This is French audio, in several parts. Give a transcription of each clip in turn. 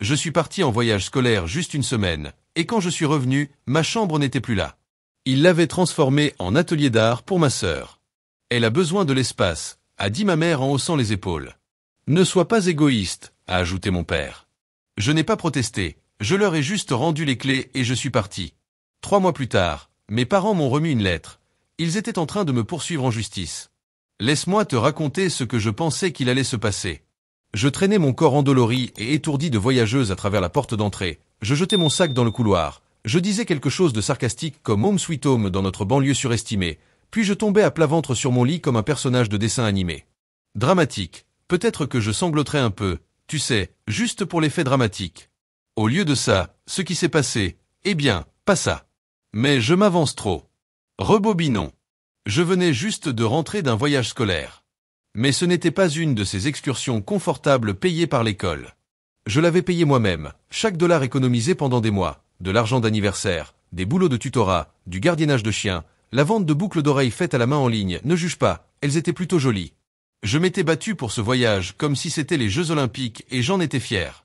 Je suis parti en voyage scolaire juste une semaine, et quand je suis revenu, ma chambre n'était plus là. Il l'avait transformée en atelier d'art pour ma sœur. Elle a besoin de l'espace, a dit ma mère en haussant les épaules. Ne sois pas égoïste, a ajouté mon père. Je n'ai pas protesté, je leur ai juste rendu les clés et je suis parti. 3 mois plus tard, mes parents m'ont remis une lettre. Ils étaient en train de me poursuivre en justice. Laisse-moi te raconter ce que je pensais qu'il allait se passer. Je traînais mon corps endolori et étourdi de voyageuse à travers la porte d'entrée. Je jetais mon sac dans le couloir. Je disais quelque chose de sarcastique comme Home Sweet Home dans notre banlieue surestimée. Puis je tombais à plat ventre sur mon lit comme un personnage de dessin animé. Dramatique. Peut-être que je sangloterais un peu, tu sais, juste pour l'effet dramatique. Au lieu de ça, ce qui s'est passé, eh bien, pas ça. Mais je m'avance trop. Rebobinons. Je venais juste de rentrer d'un voyage scolaire. Mais ce n'était pas une de ces excursions confortables payées par l'école. Je l'avais payé moi-même, chaque dollar économisé pendant des mois, de l'argent d'anniversaire, des boulots de tutorat, du gardiennage de chiens, la vente de boucles d'oreilles faites à la main en ligne, ne juge pas, elles étaient plutôt jolies. Je m'étais battu pour ce voyage comme si c'était les Jeux Olympiques et j'en étais fier.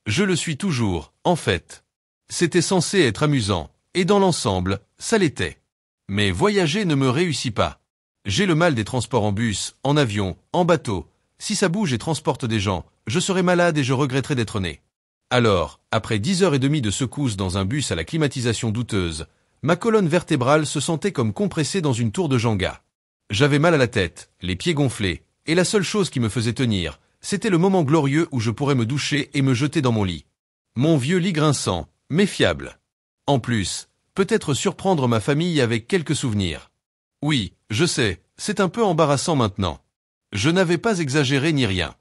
Je le suis toujours, en fait. C'était censé être amusant, et dans l'ensemble, ça l'était. Mais voyager ne me réussit pas. J'ai le mal des transports en bus, en avion, en bateau. Si ça bouge et transporte des gens, je serai malade et je regretterai d'être né. Alors, après 10h30 de secousses dans un bus à la climatisation douteuse, ma colonne vertébrale se sentait comme compressée dans une tour de Jenga. J'avais mal à la tête, les pieds gonflés, et la seule chose qui me faisait tenir, c'était le moment glorieux où je pourrais me doucher et me jeter dans mon lit. Mon vieux lit grinçant, mais fiable. En plus, peut-être surprendre ma famille avec quelques souvenirs. Oui, je sais, c'est un peu embarrassant maintenant. Je n'avais pas exagéré ni rien.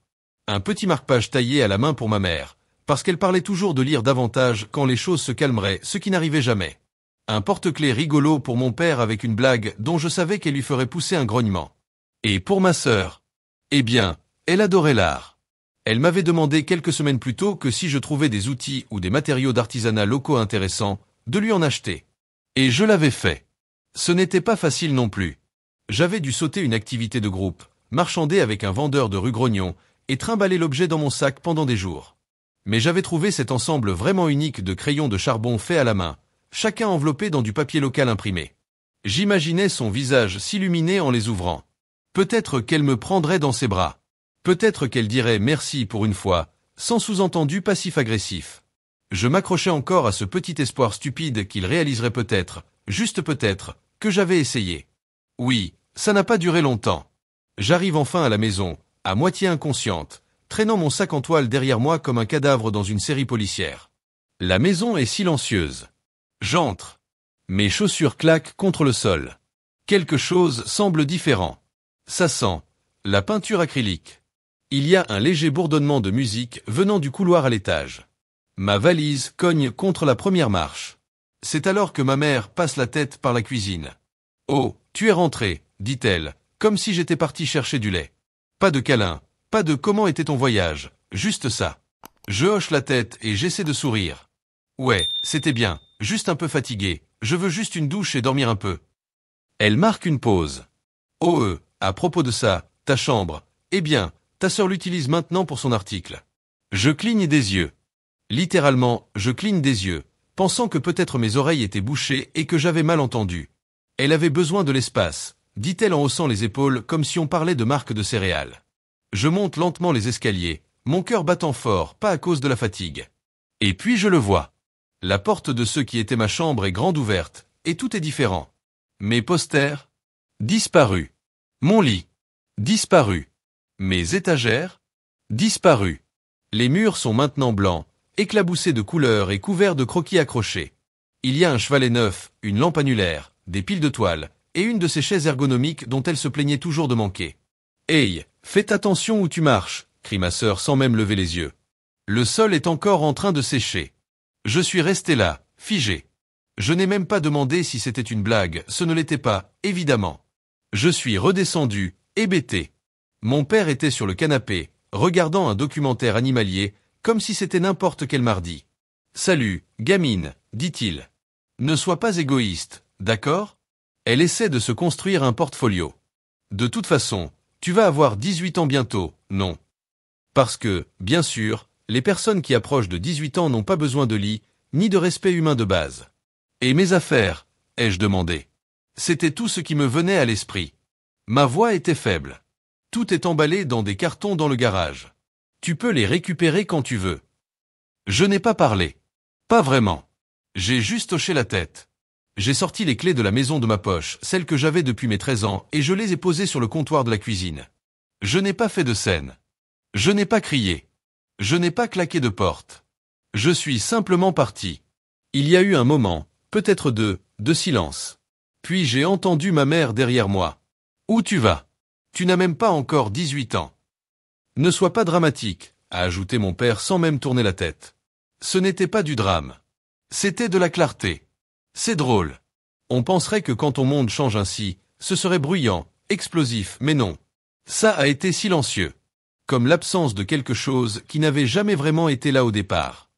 Un petit marque-page taillé à la main pour ma mère, parce qu'elle parlait toujours de lire davantage quand les choses se calmeraient, ce qui n'arrivait jamais. Un porte-clés rigolo pour mon père avec une blague dont je savais qu'elle lui ferait pousser un grognement. Et pour ma sœur, eh bien, elle adorait l'art. Elle m'avait demandé quelques semaines plus tôt que si je trouvais des outils ou des matériaux d'artisanat locaux intéressants, de lui en acheter. Et je l'avais fait. Ce n'était pas facile non plus. J'avais dû sauter une activité de groupe, marchander avec un vendeur de rue Grognon, et trimballer l'objet dans mon sac pendant des jours. Mais j'avais trouvé cet ensemble vraiment unique de crayons de charbon faits à la main, chacun enveloppé dans du papier local imprimé. J'imaginais son visage s'illuminer en les ouvrant. Peut-être qu'elle me prendrait dans ses bras. Peut-être qu'elle dirait merci pour une fois, sans sous-entendu passif-agressif. Je m'accrochais encore à ce petit espoir stupide qu'il réaliserait peut-être, juste peut-être, que j'avais essayé. Oui, ça n'a pas duré longtemps. J'arrive enfin à la maison, à moitié inconsciente, traînant mon sac en toile derrière moi comme un cadavre dans une série policière. La maison est silencieuse. J'entre. Mes chaussures claquent contre le sol. Quelque chose semble différent. Ça sent la peinture acrylique. Il y a un léger bourdonnement de musique venant du couloir à l'étage. Ma valise cogne contre la première marche. C'est alors que ma mère passe la tête par la cuisine. « Oh, tu es rentré, dit-elle, comme si j'étais parti chercher du lait. Pas de câlin, pas de comment était ton voyage, juste ça. » Je hoche la tête et j'essaie de sourire. « Ouais, c'était bien, juste un peu fatigué, je veux juste une douche et dormir un peu. » Elle marque une pause. « Oh à propos de ça, ta chambre, eh bien, ta sœur l'utilise maintenant pour son article. » Je cligne des yeux. Littéralement, je cligne des yeux, pensant que peut-être mes oreilles étaient bouchées et que j'avais mal entendu. Elle avait besoin de l'espace, dit-elle en haussant les épaules comme si on parlait de marque de céréales. Je monte lentement les escaliers, mon cœur battant fort, pas à cause de la fatigue. Et puis je le vois. La porte de ce qui était ma chambre est grande ouverte, et tout est différent. Mes posters, disparus. Mon lit, disparu. Mes étagères, disparus. Les murs sont maintenant blancs, éclaboussés de couleurs et couverts de croquis accrochés. Il y a un chevalet neuf, une lampe annulaire, des piles de toile, et une de ces chaises ergonomiques dont elle se plaignait toujours de manquer. « Hey, fais attention où tu marches !» crie ma sœur sans même lever les yeux. Le sol est encore en train de sécher. Je suis resté là, figé. Je n'ai même pas demandé si c'était une blague, ce ne l'était pas, évidemment. Je suis redescendu, hébété. Mon père était sur le canapé, regardant un documentaire animalier, comme si c'était n'importe quel mardi. « Salut, gamine, dit-il. Ne sois pas égoïste, d'accord ? Elle essaie de se construire un portfolio. De toute façon, tu vas avoir 18 ans bientôt, non ? Parce que, bien sûr, Les personnes qui approchent de 18 ans n'ont pas besoin de lit, ni de respect humain de base. Et mes affaires, ai-je demandé. C'était tout ce qui me venait à l'esprit. Ma voix était faible. Tout est emballé dans des cartons dans le garage. Tu peux les récupérer quand tu veux. Je n'ai pas parlé. Pas vraiment. J'ai juste hoché la tête. J'ai sorti les clés de la maison de ma poche, celles que j'avais depuis mes 13 ans, et je les ai posées sur le comptoir de la cuisine. Je n'ai pas fait de scène. Je n'ai pas crié. Je n'ai pas claqué de porte. Je suis simplement parti. Il y a eu un moment, peut-être deux, de silence. Puis j'ai entendu ma mère derrière moi. Où tu vas? Tu n'as même pas encore 18 ans. Ne sois pas dramatique, a ajouté mon père sans même tourner la tête. Ce n'était pas du drame. C'était de la clarté. C'est drôle. On penserait que quand ton monde change ainsi, ce serait bruyant, explosif, mais non. Ça a été silencieux. Comme l'absence de quelque chose qui n'avait jamais vraiment été là au départ.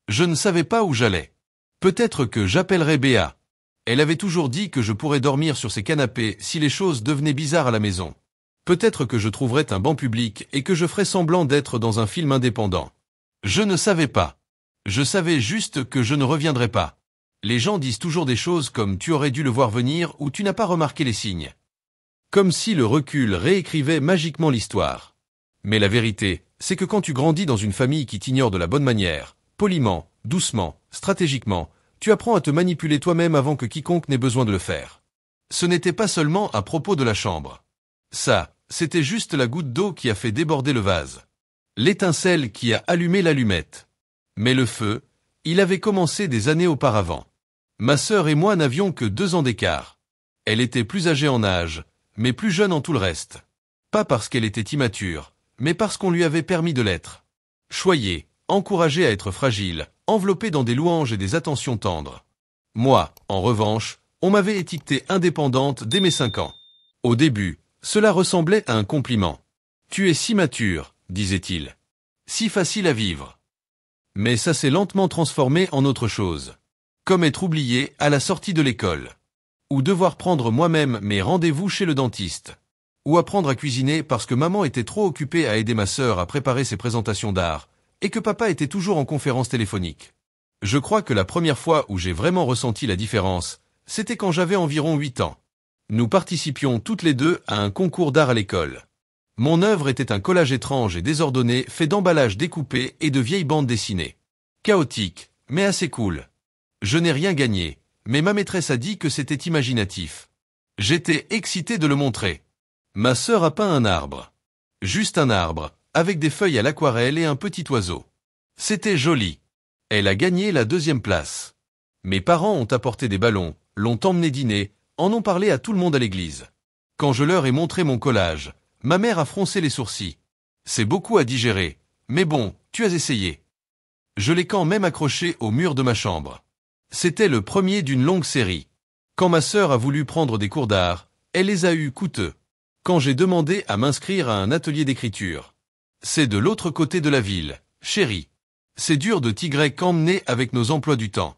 Je ne savais pas où j'allais. Peut-être que j'appellerais Béa. Elle avait toujours dit que je pourrais dormir sur ses canapés si les choses devenaient bizarres à la maison. Peut-être que je trouverais un banc public et que je ferais semblant d'être dans un film indépendant. Je ne savais pas. Je savais juste que je ne reviendrais pas. Les gens disent toujours des choses comme tu aurais dû le voir venir ou tu n'as pas remarqué les signes. Comme si le recul réécrivait magiquement l'histoire. Mais la vérité, c'est que quand tu grandis dans une famille qui t'ignore de la bonne manière, poliment, doucement, stratégiquement, tu apprends à te manipuler toi-même avant que quiconque n'ait besoin de le faire. Ce n'était pas seulement à propos de la chambre. Ça, c'était juste la goutte d'eau qui a fait déborder le vase. L'étincelle qui a allumé l'allumette. Mais le feu, il avait commencé des années auparavant. Ma sœur et moi n'avions que 2 ans d'écart. Elle était plus âgée en âge, mais plus jeune en tout le reste. Pas parce qu'elle était immature, mais parce qu'on lui avait permis de l'être. Choyée, encouragée à être fragile, enveloppée dans des louanges et des attentions tendres. Moi, en revanche, on m'avait étiquetée indépendante dès mes 5 ans. Au début, cela ressemblait à un compliment. Tu es si mature, disait-il. Si facile à vivre. Mais ça s'est lentement transformé en autre chose. Comme être oublié à la sortie de l'école. Ou devoir prendre moi-même mes rendez-vous chez le dentiste. Ou apprendre à cuisiner parce que maman était trop occupée à aider ma sœur à préparer ses présentations d'art, et que papa était toujours en conférence téléphonique. Je crois que la première fois où j'ai vraiment ressenti la différence, c'était quand j'avais environ 8 ans. Nous participions toutes les deux à un concours d'art à l'école. Mon œuvre était un collage étrange et désordonné fait d'emballages découpés et de vieilles bandes dessinées. Chaotique, mais assez cool. Je n'ai rien gagné, mais ma maîtresse a dit que c'était imaginatif. J'étais excité de le montrer. Ma sœur a peint un arbre. Juste un arbre, avec des feuilles à l'aquarelle et un petit oiseau. C'était joli. Elle a gagné la 2e place. Mes parents ont apporté des ballons, l'ont emmené dîner, en ont parlé à tout le monde à l'église. Quand je leur ai montré mon collage, ma mère a froncé les sourcils. C'est beaucoup à digérer, mais bon, tu as essayé. Je l'ai quand même accroché au mur de ma chambre. C'était le premier d'une longue série. Quand ma sœur a voulu prendre des cours d'art, elle les a eus coûteux. Quand j'ai demandé à m'inscrire à un atelier d'écriture. C'est de l'autre côté de la ville, chérie. C'est dur de Y emmener avec nos emplois du temps.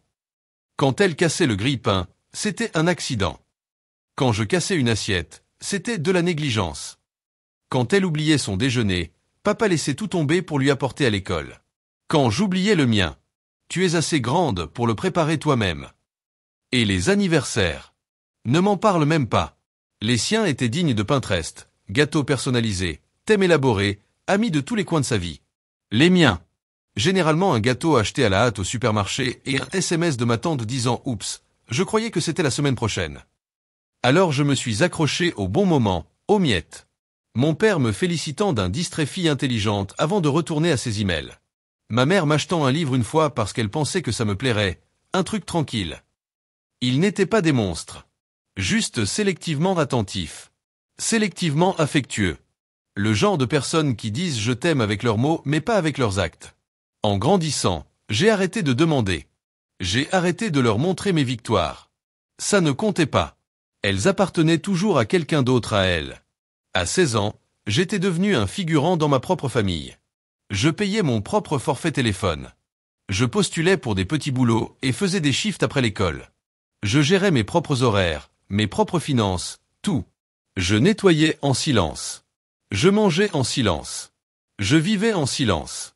Quand elle cassait le grille-pain, c'était un accident. Quand je cassais une assiette, c'était de la négligence. Quand elle oubliait son déjeuner, papa laissait tout tomber pour lui apporter à l'école. Quand j'oubliais le mien. Tu es assez grande pour le préparer toi-même. Et les anniversaires. Ne m'en parle même pas. Les siens étaient dignes de Pinterest, gâteaux personnalisés, thèmes élaborés, amis de tous les coins de sa vie. Les miens. Généralement un gâteau acheté à la hâte au supermarché et un SMS de ma tante disant « Oups, je croyais que c'était la semaine prochaine ». Alors je me suis accroché au bon moment, aux miettes. Mon père me félicitant d'un distrait fille intelligente avant de retourner à ses emails. Ma mère m'achetant un livre une fois parce qu'elle pensait que ça me plairait, un truc tranquille. Ils n'étaient pas des monstres. Juste sélectivement attentifs. Sélectivement affectueux. Le genre de personnes qui disent je t'aime avec leurs mots mais pas avec leurs actes. En grandissant, j'ai arrêté de demander. J'ai arrêté de leur montrer mes victoires. Ça ne comptait pas. Elles appartenaient toujours à quelqu'un d'autre à elles. À 16 ans, j'étais devenu un figurant dans ma propre famille. Je payais mon propre forfait téléphone. Je postulais pour des petits boulots et faisais des shifts après l'école. Je gérais mes propres horaires, mes propres finances, tout. Je nettoyais en silence. Je mangeais en silence. Je vivais en silence.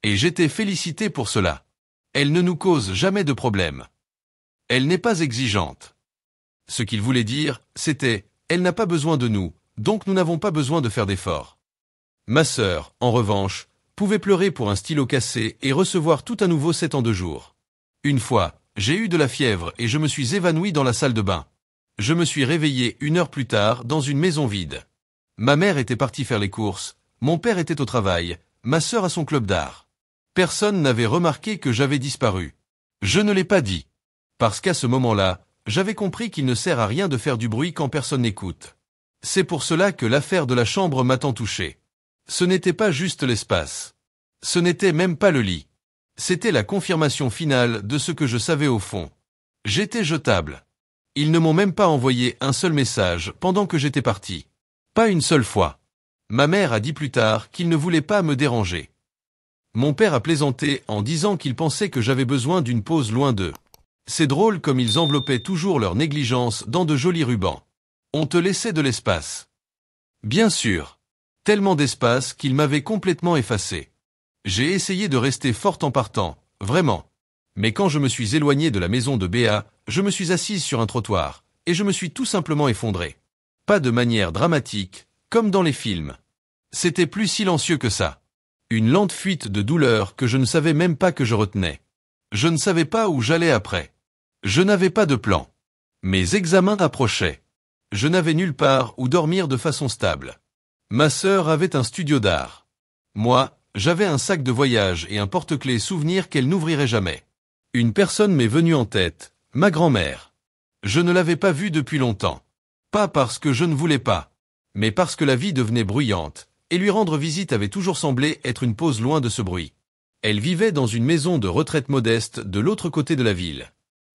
Et j'étais félicité pour cela. Elle ne nous cause jamais de problème. Elle n'est pas exigeante. Ce qu'il voulait dire, c'était, elle n'a pas besoin de nous, donc nous n'avons pas besoin de faire d'efforts. Ma sœur, en revanche, pouvait pleurer pour un stylo cassé et recevoir tout à nouveau 7 en 2 jours. Une fois, j'ai eu de la fièvre et je me suis évanoui dans la salle de bain. Je me suis réveillé 1 heure plus tard dans une maison vide. Ma mère était partie faire les courses, mon père était au travail, ma sœur à son club d'art. Personne n'avait remarqué que j'avais disparu. Je ne l'ai pas dit. Parce qu'à ce moment-là, j'avais compris qu'il ne sert à rien de faire du bruit quand personne n'écoute. C'est pour cela que l'affaire de la chambre m'a tant touché. Ce n'était pas juste l'espace. Ce n'était même pas le lit. C'était la confirmation finale de ce que je savais au fond. J'étais jetable. Ils ne m'ont même pas envoyé un seul message pendant que j'étais parti. Pas une seule fois. Ma mère a dit plus tard qu'il ne voulait pas me déranger. Mon père a plaisanté en disant qu'il pensait que j'avais besoin d'une pause loin d'eux. C'est drôle comme ils enveloppaient toujours leur négligence dans de jolis rubans. On te laissait de l'espace. Bien sûr. Tellement d'espace qu'ils m'avaient complètement effacé. J'ai essayé de rester forte en partant, vraiment. Mais quand je me suis éloigné de la maison de Béa, je me suis assise sur un trottoir, et je me suis tout simplement effondré. Pas de manière dramatique, comme dans les films. C'était plus silencieux que ça. Une lente fuite de douleur que je ne savais même pas que je retenais. Je ne savais pas où j'allais après. Je n'avais pas de plan. Mes examens approchaient. Je n'avais nulle part où dormir de façon stable. Ma sœur avait un studio d'art. Moi, j'avais un sac de voyage et un porte-clés souvenir qu'elle n'ouvrirait jamais. Une personne m'est venue en tête, ma grand-mère. Je ne l'avais pas vue depuis longtemps. Pas parce que je ne voulais pas, mais parce que la vie devenait bruyante, et lui rendre visite avait toujours semblé être une pause loin de ce bruit. Elle vivait dans une maison de retraite modeste de l'autre côté de la ville.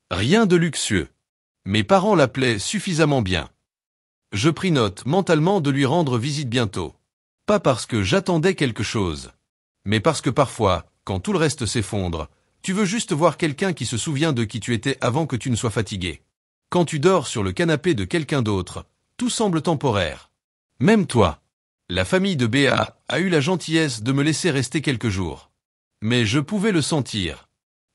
Rien de luxueux. Mes parents l'appelaient suffisamment bien. Je pris note mentalement de lui rendre visite bientôt. Pas parce que j'attendais quelque chose, mais parce que parfois, quand tout le reste s'effondre, tu veux juste voir quelqu'un qui se souvient de qui tu étais avant que tu ne sois fatigué. Quand tu dors sur le canapé de quelqu'un d'autre, tout semble temporaire. Même toi. La famille de Béa a eu la gentillesse de me laisser rester quelques jours. Mais je pouvais le sentir.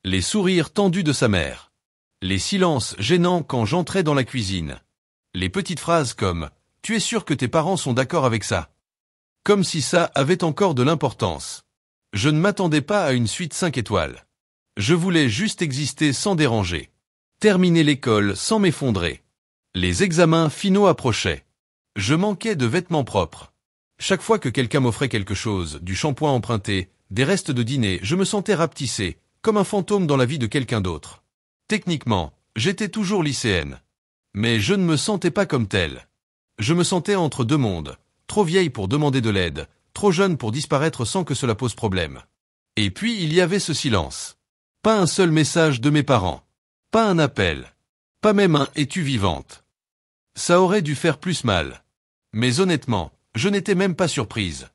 Les sourires tendus de sa mère. Les silences gênants quand j'entrais dans la cuisine. Les petites phrases comme « Tu es sûr que tes parents sont d'accord avec ça ?» Comme si ça avait encore de l'importance. Je ne m'attendais pas à une suite 5 étoiles. Je voulais juste exister sans déranger. Terminer l'école sans m'effondrer. Les examens finaux approchaient. Je manquais de vêtements propres. Chaque fois que quelqu'un m'offrait quelque chose, du shampoing emprunté, des restes de dîner, je me sentais rapetissé, comme un fantôme dans la vie de quelqu'un d'autre. Techniquement, j'étais toujours lycéenne. Mais je ne me sentais pas comme telle. Je me sentais entre deux mondes, trop vieille pour demander de l'aide, trop jeune pour disparaître sans que cela pose problème. Et puis il y avait ce silence. Pas un seul message de mes parents. Pas un appel. Pas même un « Es-tu vivante ?» Ça aurait dû faire plus mal. Mais honnêtement, je n'étais même pas surprise.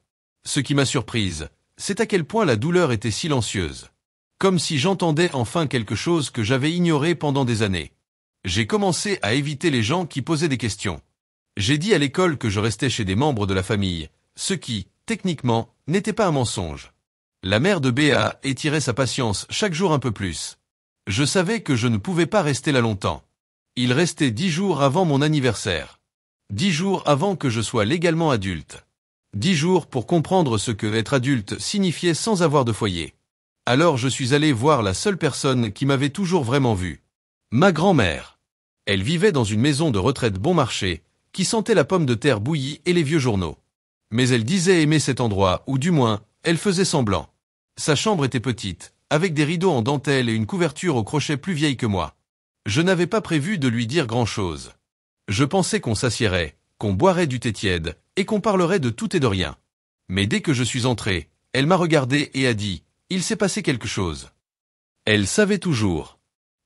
Ce qui m'a surprise, c'est à quel point la douleur était silencieuse. Comme si j'entendais enfin quelque chose que j'avais ignoré pendant des années. J'ai commencé à éviter les gens qui posaient des questions. J'ai dit à l'école que je restais chez des membres de la famille, ce qui, techniquement, n'était pas un mensonge. La mère de Béa étirait sa patience chaque jour un peu plus. Je savais que je ne pouvais pas rester là longtemps. Il restait 10 jours avant mon anniversaire. 10 jours avant que je sois légalement adulte. 10 jours pour comprendre ce que être adulte signifiait sans avoir de foyer. Alors je suis allé voir la seule personne qui m'avait toujours vraiment vu. Ma grand-mère. Elle vivait dans une maison de retraite bon marché, qui sentait la pomme de terre bouillie et les vieux journaux. Mais elle disait aimer cet endroit, ou du moins, elle faisait semblant. Sa chambre était petite, avec des rideaux en dentelle et une couverture au crochet plus vieille que moi. Je n'avais pas prévu de lui dire grand-chose. Je pensais qu'on s'assiérait, qu'on boirait du thé tiède, et qu'on parlerait de tout et de rien. Mais dès que je suis entré, elle m'a regardé et a dit « Il s'est passé quelque chose ». Elle savait toujours.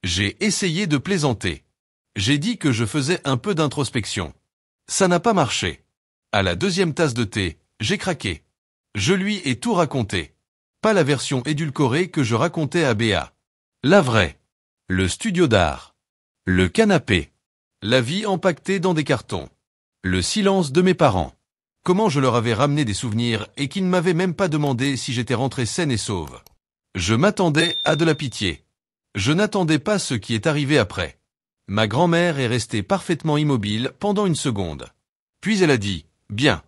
J'ai essayé de plaisanter. J'ai dit que je faisais un peu d'introspection. Ça n'a pas marché. À la 2e tasse de thé, j'ai craqué. Je lui ai tout raconté. Pas la version édulcorée que je racontais à Béa. La vraie. Le studio d'art. Le canapé. La vie empaquetée dans des cartons. Le silence de mes parents. comment je leur avais ramené des souvenirs et qu'ils ne m'avaient même pas demandé si j'étais rentré saine et sauve. Je m'attendais à de la pitié. Je n'attendais pas ce qui est arrivé après. Ma grand-mère est restée parfaitement immobile pendant une seconde. Puis elle a dit, « Bien. »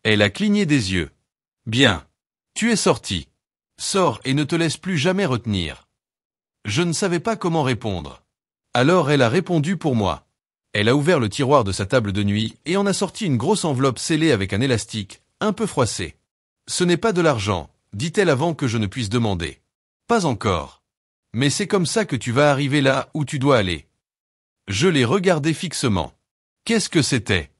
Elle a cligné des yeux. « Bien. Tu es sorti. Sors et ne te laisse plus jamais retenir. » Je ne savais pas comment répondre. Alors elle a répondu pour moi. Elle a ouvert le tiroir de sa table de nuit et en a sorti une grosse enveloppe scellée avec un élastique, un peu froissé. « Ce n'est pas de l'argent, » dit-elle avant que je ne puisse demander. « Pas encore. Mais c'est comme ça que tu vas arriver là où tu dois aller. » Je l'ai regardé fixement. Qu'est-ce que c'était?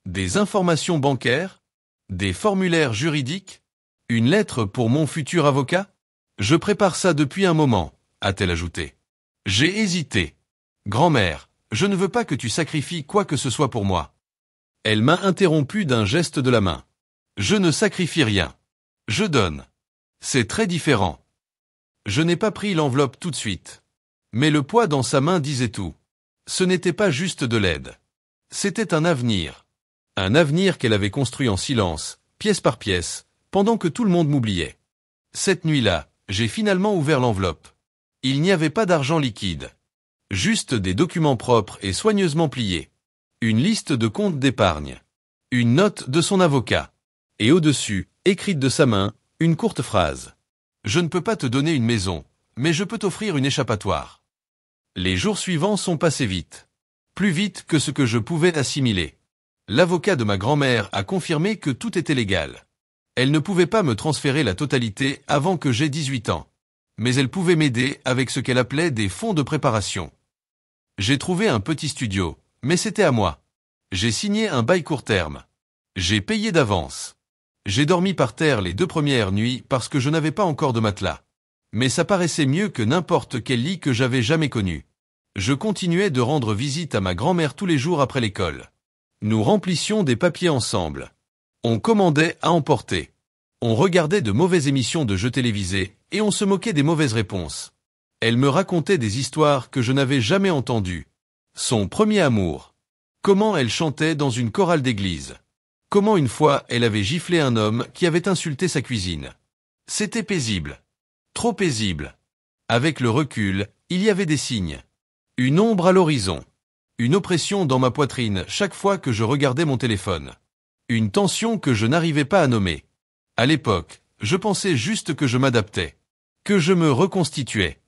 Des informations bancaires? Des formulaires juridiques? Une lettre pour mon futur avocat? Je prépare ça depuis un moment, a-t-elle ajouté. J'ai hésité. Grand-mère, je ne veux pas que tu sacrifies quoi que ce soit pour moi. Elle m'a interrompu d'un geste de la main. Je ne sacrifie rien. Je donne. C'est très différent. Je n'ai pas pris l'enveloppe tout de suite. Mais le poids dans sa main disait tout. Ce n'était pas juste de l'aide. C'était un avenir. Un avenir qu'elle avait construit en silence, pièce par pièce, pendant que tout le monde m'oubliait. Cette nuit-là, j'ai finalement ouvert l'enveloppe. Il n'y avait pas d'argent liquide. Juste des documents propres et soigneusement pliés. Une liste de comptes d'épargne. Une note de son avocat. Et au-dessus, écrite de sa main, une courte phrase. Je ne peux pas te donner une maison, mais je peux t'offrir une échappatoire. Les jours suivants sont passés vite. Plus vite que ce que je pouvais assimiler. L'avocat de ma grand-mère a confirmé que tout était légal. Elle ne pouvait pas me transférer la totalité avant que j'aie 18 ans. Mais elle pouvait m'aider avec ce qu'elle appelait des fonds de préparation. J'ai trouvé un petit studio, mais c'était à moi. J'ai signé un bail court terme. J'ai payé d'avance. J'ai dormi par terre les 2 premières nuits parce que je n'avais pas encore de matelas. Mais ça paraissait mieux que n'importe quel lit que j'avais jamais connu. Je continuais de rendre visite à ma grand-mère tous les jours après l'école. Nous remplissions des papiers ensemble. On commandait à emporter. On regardait de mauvaises émissions de jeux télévisés et on se moquait des mauvaises réponses. Elle me racontait des histoires que je n'avais jamais entendues. Son premier amour. Comment elle chantait dans une chorale d'église. Comment une fois elle avait giflé un homme qui avait insulté sa cuisine. C'était paisible. Trop paisible. Avec le recul, il y avait des signes. Une ombre à l'horizon. Une oppression dans ma poitrine chaque fois que je regardais mon téléphone. Une tension que je n'arrivais pas à nommer. À l'époque, je pensais juste que je m'adaptais. Que je me reconstituais.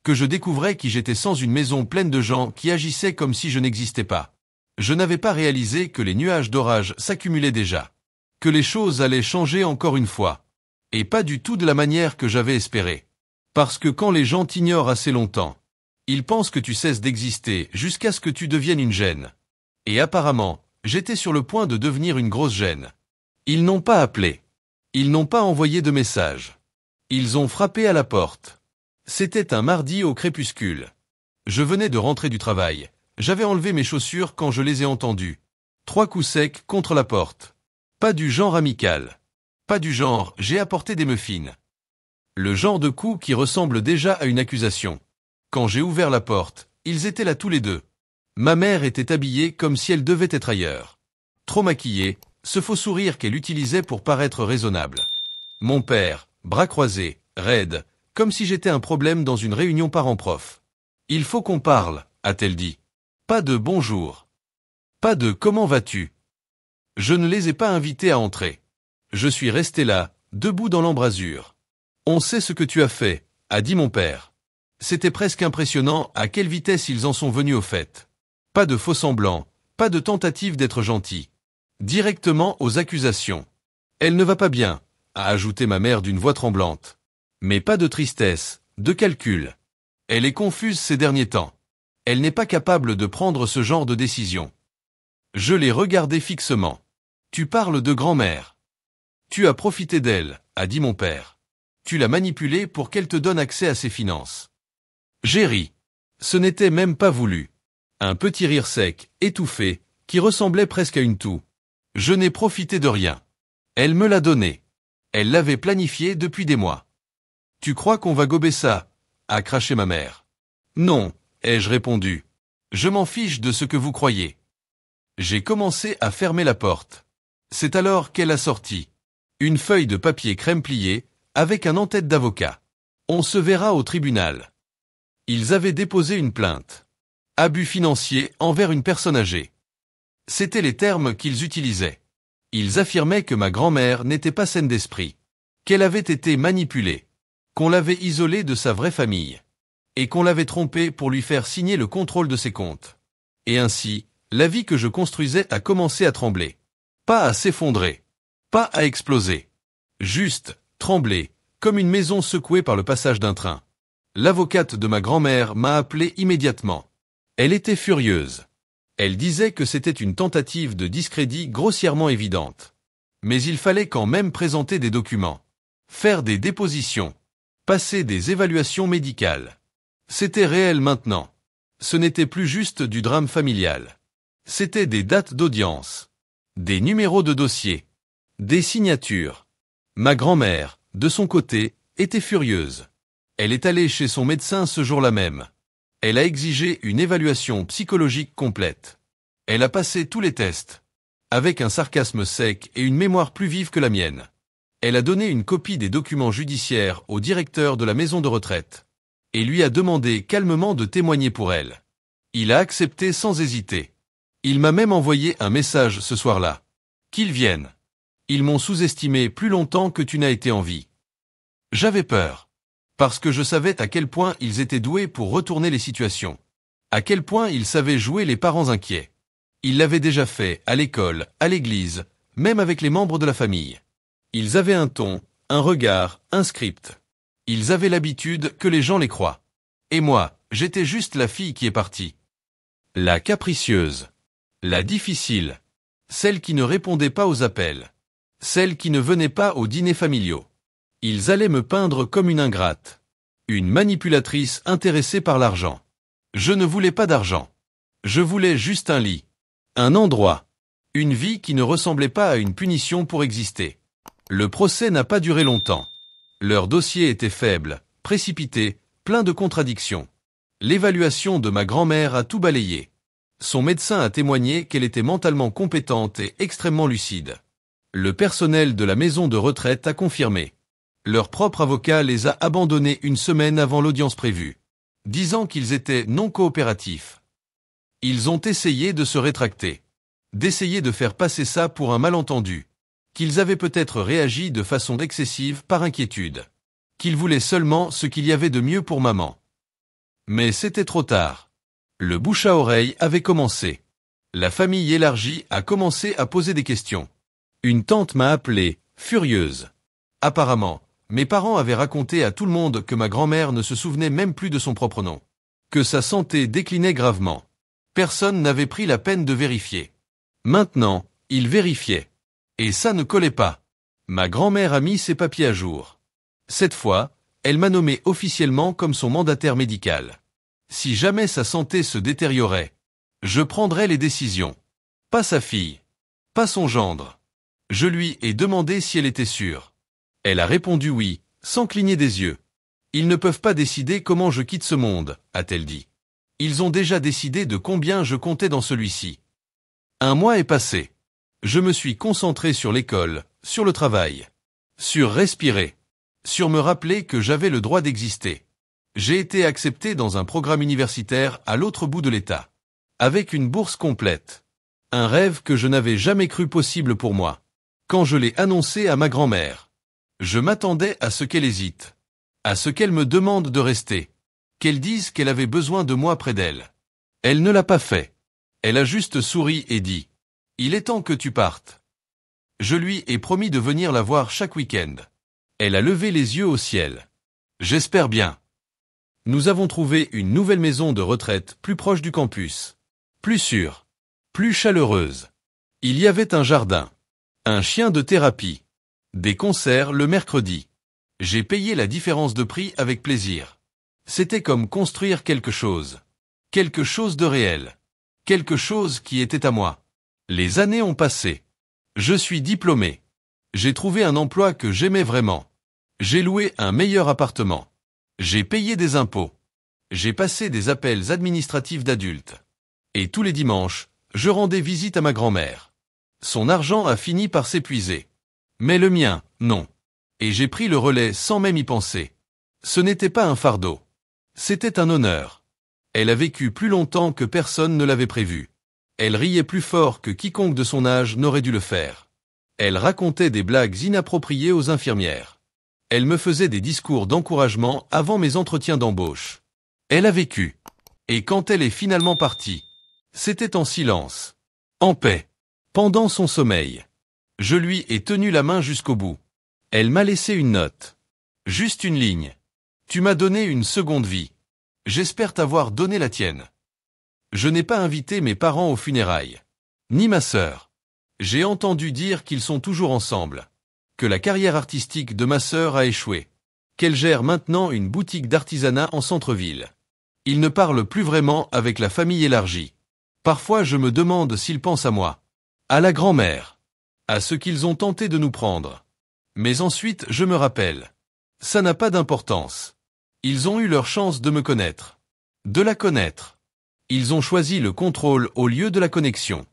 Que je découvrais qui j'étais sans une maison pleine de gens qui agissaient comme si je n'existais pas. Je n'avais pas réalisé que les nuages d'orage s'accumulaient déjà. Que les choses allaient changer encore une fois. Et pas du tout de la manière que j'avais espéré. Parce que quand les gens t'ignorent assez longtemps, ils pensent que tu cesses d'exister jusqu'à ce que tu deviennes une gêne. Et apparemment, j'étais sur le point de devenir une grosse gêne. Ils n'ont pas appelé. Ils n'ont pas envoyé de message. Ils ont frappé à la porte. C'était un mardi au crépuscule. Je venais de rentrer du travail. J'avais enlevé mes chaussures quand je les ai entendus. 3 coups secs contre la porte. Pas du genre amical. Pas du genre « j'ai apporté des muffins ». Le genre de coup qui ressemble déjà à une accusation. Quand j'ai ouvert la porte, ils étaient là tous les deux. Ma mère était habillée comme si elle devait être ailleurs. Trop maquillée, ce faux sourire qu'elle utilisait pour paraître raisonnable. Mon père, bras croisés, raide, comme si j'étais un problème dans une réunion parents-prof. « Il faut qu'on parle », a-t-elle dit. Pas de « bonjour ». Pas de « comment vas-tu ». Je ne les ai pas invités à entrer. Je suis resté là, debout dans l'embrasure. « On sait ce que tu as fait », a dit mon père. C'était presque impressionnant à quelle vitesse ils en sont venus au fait. Pas de faux-semblants, pas de tentative d'être gentil. Directement aux accusations. « Elle ne va pas bien », a ajouté ma mère d'une voix tremblante. Mais pas de tristesse, de calcul. Elle est confuse ces derniers temps. Elle n'est pas capable de prendre ce genre de décision. Je l'ai regardé fixement. « Tu parles de grand-mère. Tu as profité d'elle, a dit mon père. Tu l'as manipulée pour qu'elle te donne accès à ses finances. » J'ai ri. Ce n'était même pas voulu. Un petit rire sec, étouffé, qui ressemblait presque à une toux. Je n'ai profité de rien. Elle me l'a donné. Elle l'avait planifié depuis des mois. « Tu crois qu'on va gober ça ?» a craché ma mère. « Non, ai-je répondu. Je m'en fiche de ce que vous croyez. » J'ai commencé à fermer la porte. C'est alors qu'elle a sorti une feuille de papier crème pliée, avec un en-tête d'avocat. On se verra au tribunal. Ils avaient déposé une plainte. Abus financier envers une personne âgée. C'étaient les termes qu'ils utilisaient. Ils affirmaient que ma grand-mère n'était pas saine d'esprit, qu'elle avait été manipulée, qu'on l'avait isolée de sa vraie famille, et qu'on l'avait trompée pour lui faire signer le contrôle de ses comptes. Et ainsi, la vie que je construisais a commencé à trembler. Pas à s'effondrer. Pas à exploser. Juste, trembler, comme une maison secouée par le passage d'un train. L'avocate de ma grand-mère m'a appelé immédiatement. Elle était furieuse. Elle disait que c'était une tentative de discrédit grossièrement évidente. Mais il fallait quand même présenter des documents, faire des dépositions, passer des évaluations médicales. C'était réel maintenant. Ce n'était plus juste du drame familial. C'était des dates d'audience, des numéros de dossier, des signatures. Ma grand-mère, de son côté, était furieuse. Elle est allée chez son médecin ce jour-là même. Elle a exigé une évaluation psychologique complète. Elle a passé tous les tests, avec un sarcasme sec et une mémoire plus vive que la mienne. Elle a donné une copie des documents judiciaires au directeur de la maison de retraite, et lui a demandé calmement de témoigner pour elle. Il a accepté sans hésiter. Il m'a même envoyé un message ce soir-là. Qu'ils viennent. Ils m'ont sous-estimé plus longtemps que tu n'as été en vie. J'avais peur. Parce que je savais à quel point ils étaient doués pour retourner les situations. À quel point ils savaient jouer les parents inquiets. Ils l'avaient déjà fait à l'école, à l'église, même avec les membres de la famille. Ils avaient un ton, un regard, un script. Ils avaient l'habitude que les gens les croient. Et moi, j'étais juste la fille qui est partie. La capricieuse. La difficile. Celle qui ne répondait pas aux appels. Celle qui ne venait pas aux dîners familiaux. Ils allaient me peindre comme une ingrate. Une manipulatrice intéressée par l'argent. Je ne voulais pas d'argent. Je voulais juste un lit. Un endroit. Une vie qui ne ressemblait pas à une punition pour exister. Le procès n'a pas duré longtemps. Leur dossier était faible, précipité, plein de contradictions. L'évaluation de ma grand-mère a tout balayé. Son médecin a témoigné qu'elle était mentalement compétente et extrêmement lucide. Le personnel de la maison de retraite a confirmé. Leur propre avocat les a abandonnés une semaine avant l'audience prévue, disant qu'ils étaient non coopératifs. Ils ont essayé de se rétracter, d'essayer de faire passer ça pour un malentendu, qu'ils avaient peut-être réagi de façon excessive par inquiétude, qu'ils voulaient seulement ce qu'il y avait de mieux pour maman. Mais c'était trop tard. Le bouche à oreille avait commencé. La famille élargie a commencé à poser des questions. Une tante m'a appelé, furieuse. Apparemment, mes parents avaient raconté à tout le monde que ma grand-mère ne se souvenait même plus de son propre nom. Que sa santé déclinait gravement. Personne n'avait pris la peine de vérifier. Maintenant, ils vérifiaient. Et ça ne collait pas. Ma grand-mère a mis ses papiers à jour. Cette fois, elle m'a nommé officiellement comme son mandataire médical. Si jamais sa santé se détériorait, je prendrais les décisions. Pas sa fille. Pas son gendre. Je lui ai demandé si elle était sûre. Elle a répondu oui, sans cligner des yeux. Ils ne peuvent pas décider comment je quitte ce monde, a-t-elle dit. Ils ont déjà décidé de combien je comptais dans celui-ci. Un mois est passé. Je me suis concentré sur l'école, sur le travail, sur respirer, sur me rappeler que j'avais le droit d'exister. J'ai été accepté dans un programme universitaire à l'autre bout de l'État, avec une bourse complète. Un rêve que je n'avais jamais cru possible pour moi. Quand je l'ai annoncé à ma grand-mère, je m'attendais à ce qu'elle hésite, à ce qu'elle me demande de rester, qu'elle dise qu'elle avait besoin de moi près d'elle. Elle ne l'a pas fait. Elle a juste souri et dit « Il est temps que tu partes ». Je lui ai promis de venir la voir chaque week-end. Elle a levé les yeux au ciel. J'espère bien. Nous avons trouvé une nouvelle maison de retraite plus proche du campus. Plus sûre. Plus chaleureuse. Il y avait un jardin. Un chien de thérapie. Des concerts le mercredi. J'ai payé la différence de prix avec plaisir. C'était comme construire quelque chose. Quelque chose de réel. Quelque chose qui était à moi. Les années ont passé. Je suis diplômé. J'ai trouvé un emploi que j'aimais vraiment. J'ai loué un meilleur appartement. J'ai payé des impôts. J'ai passé des appels administratifs d'adultes. Et tous les dimanches, je rendais visite à ma grand-mère. Son argent a fini par s'épuiser. Mais le mien, non. Et j'ai pris le relais sans même y penser. Ce n'était pas un fardeau. C'était un honneur. Elle a vécu plus longtemps que personne ne l'avait prévu. Elle riait plus fort que quiconque de son âge n'aurait dû le faire. Elle racontait des blagues inappropriées aux infirmières. Elle me faisait des discours d'encouragement avant mes entretiens d'embauche. Elle a vécu. Et quand elle est finalement partie, c'était en silence, en paix, pendant son sommeil. Je lui ai tenu la main jusqu'au bout. Elle m'a laissé une note. Juste une ligne. Tu m'as donné une seconde vie. J'espère t'avoir donné la tienne. Je n'ai pas invité mes parents aux funérailles. Ni ma sœur. J'ai entendu dire qu'ils sont toujours ensemble. Que la carrière artistique de ma sœur a échoué. Qu'elle gère maintenant une boutique d'artisanat en centre-ville. Ils ne parlent plus vraiment avec la famille élargie. Parfois je me demande s'ils pensent à moi. À la grand-mère. À ce qu'ils ont tenté de nous prendre. Mais ensuite je me rappelle. Ça n'a pas d'importance. Ils ont eu leur chance de me connaître. De la connaître. Ils ont choisi le contrôle au lieu de la connexion.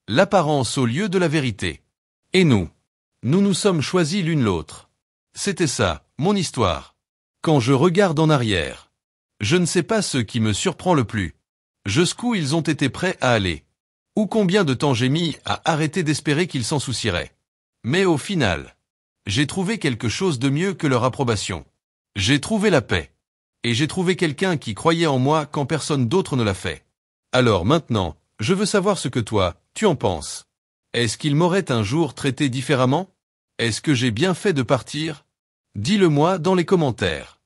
L'apparence au lieu de la vérité. Et nous nous sommes choisis l'une l'autre. C'était ça, mon histoire. Quand je regarde en arrière, je ne sais pas ce qui me surprend le plus. Jusqu'où ils ont été prêts à aller. Ou combien de temps j'ai mis à arrêter d'espérer qu'ils s'en soucieraient. Mais au final, j'ai trouvé quelque chose de mieux que leur approbation. J'ai trouvé la paix. Et j'ai trouvé quelqu'un qui croyait en moi quand personne d'autre ne l'a fait. Alors maintenant, je veux savoir ce que toi, tu en penses. Est-ce qu'ils m'auraient un jour traité différemment? Est-ce que j'ai bien fait de partir? Dis-le moi dans les commentaires.